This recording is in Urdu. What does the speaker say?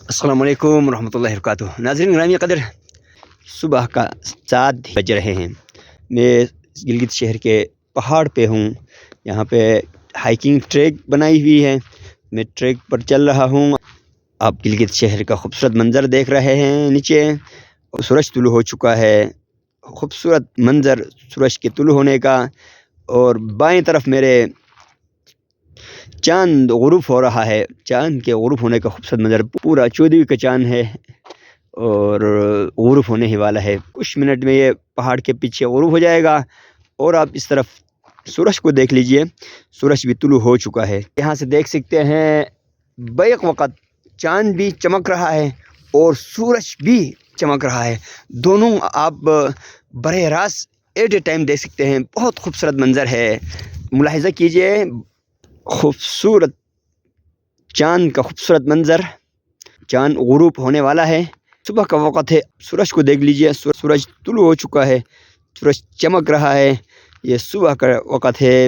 السلام علیکم ورحمۃ اللہ وبرکاتہ۔ ناظرین گرامی قدر، صبح کا 7 بج رہے ہیں۔ میں گلگت شہر کے پہاڑ پہ ہوں۔ یہاں پہ ہائیکنگ ٹریک بنائی ہوئی ہے۔ میں ٹریک پر چل رہا ہوں۔ آپ گلگت شہر کا خوبصورت منظر دیکھ رہے ہیں۔ نیچے سورج طلوع ہو چکا ہے۔ خوبصورت منظر سورج کے طلوع ہونے کا، اور بائیں طرف میرے چاند غروب ہو رہا ہے۔ چاند کے غروب ہونے کا خوبصورت منظر، پورا 14ویں کا چاند ہے اور غروب ہونے ہی والا ہے۔ کچھ منٹ میں یہ پہاڑ کے پیچھے غروب ہو جائے گا، اور آپ اس طرف سورج کو دیکھ لیجئے۔ سورج بھی طلوع ہو چکا ہے۔ یہاں سے دیکھ سکتے ہیں بیک وقت چاند بھی چمک رہا ہے اور سورج بھی چمک رہا ہے۔ دونوں آپ براہ راست ایٹ اے ٹائم دیکھ سکتے ہیں۔ بہت خوبصورت منظر ہے، ملاحظہ کیجئے۔ خوبصورت چاند کا خوبصورت منظر۔ چاند غروب ہونے والا ہے۔ صبح کا وقت ہے۔ سورج کو دیکھ لیجئے، سورج طلوع ہو چکا ہے، سورج چمک رہا ہے۔ یہ صبح کا وقت ہے۔